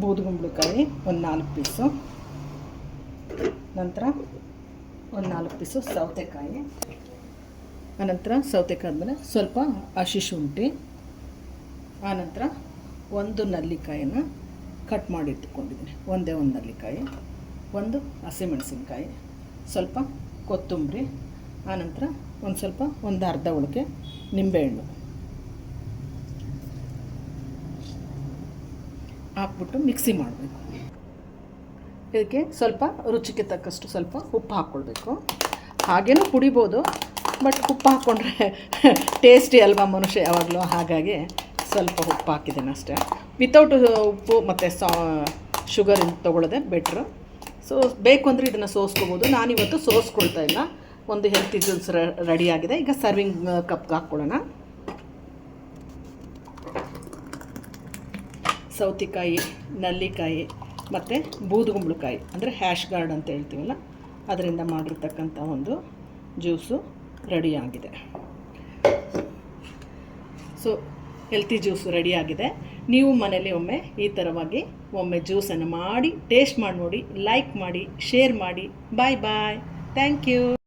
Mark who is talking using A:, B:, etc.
A: ಬೂದುಗುಂಬಳಕಾಯಿ ಒಂದು 4 ಪೀಸು, ನಂತರ ಒಂದು 4 ಪೀಸು ಸೌತೆಕಾಯಿ, ಆನಂತರ ಸೌತೆಕಾಯಿ ಆದಮೇಲೆ ಸ್ವಲ್ಪ ಹಸಿ ಶುಂಠಿ, ಆನಂತರ ಒಂದು ನೆಲ್ಲಿಕಾಯನ್ನು ಕಟ್ ಮಾಡಿ ಇಟ್ಕೊಂಡಿದ್ದೀನಿ, ಒಂದೇ ಒಂದು ನೆಲ್ಲಿಕಾಯಿ, ಒಂದು ಹಸಿಮೆಣಸಿನ್ಕಾಯಿ, ಸ್ವಲ್ಪ ಕೊತ್ತಂಬರಿ, ಆನಂತರ ಒಂದು ಅರ್ಧ ಉಳಿಕೆ ನಿಂಬೆಹಣ್ಣು ಹಾಕ್ಬಿಟ್ಟು ಮಿಕ್ಸಿ ಮಾಡಬೇಕು. ಇದಕ್ಕೆ ಸ್ವಲ್ಪ ರುಚಿಗೆ ತಕ್ಕಷ್ಟು ಸ್ವಲ್ಪ ಉಪ್ಪು ಹಾಕ್ಕೊಳ್ಬೇಕು. ಹಾಗೇನೂ ಕುಡಿಬೋದು, ಬಟ್ ಉಪ್ಪು ಹಾಕ್ಕೊಂಡ್ರೆ ಟೇಸ್ಟಿ ಅಲ್ವಾ ಮನುಷ್ಯ ಯಾವಾಗಲೂ, ಹಾಗಾಗಿ ಸ್ವಲ್ಪ ಉಪ್ಪು ಹಾಕಿದ್ದೇನೆ ಅಷ್ಟೇ. ವಿತೌಟ್ ಉಪ್ಪು ಮತ್ತು ಶುಗರ್ ತೊಗೊಳ್ಳೋದೆ ಬೆಟ್ರು. ಸೊ ಬೇಕು ಅಂದರೆ ಇದನ್ನು ಸೋಸ್ಕೋಬೋದು. ನಾನಿವತ್ತು ಸೋಸ್ಕೊಳ್ತಾ ಇಲ್ಲ. ಒಂದು ಹೆಲ್ತಿ ಜ್ಯೂಸ್ ರೆಡಿಯಾಗಿದೆ. ಈಗ ಸರ್ವಿಂಗ್ ಕಪ್ಗೆ ಹಾಕ್ಕೊಳ್ಳೋಣ. ಸೌತೆಕಾಯಿ, ನೆಲ್ಲಿಕಾಯಿ ಮತ್ತು ಬೂದುಗುಂಬಳಕಾಯಿ ಅಂದರೆ ಹ್ಯಾಶ್ ಗಾರ್ಡ್ ಅಂತ ಹೇಳ್ತೀವಲ್ಲ, ಅದರಿಂದ ಮಾಡಿರ್ತಕ್ಕಂಥ ಒಂದು ಜ್ಯೂಸು ರೆಡಿಯಾಗಿದೆ. ಸೊ ಹೆಲ್ತಿ ಜ್ಯೂಸ್ ರೆಡಿಯಾಗಿದೆ. ನೀವು ಮನೇಲಿ ಒಮ್ಮೆ ಈ ಥರವಾಗಿ ಒಮ್ಮೆ ಜ್ಯೂಸನ್ನು ಮಾಡಿ ಟೇಸ್ಟ್ ಮಾಡಿ ನೋಡಿ, ಲೈಕ್ ಮಾಡಿ, ಶೇರ್ ಮಾಡಿ. Bye bye. Thank you.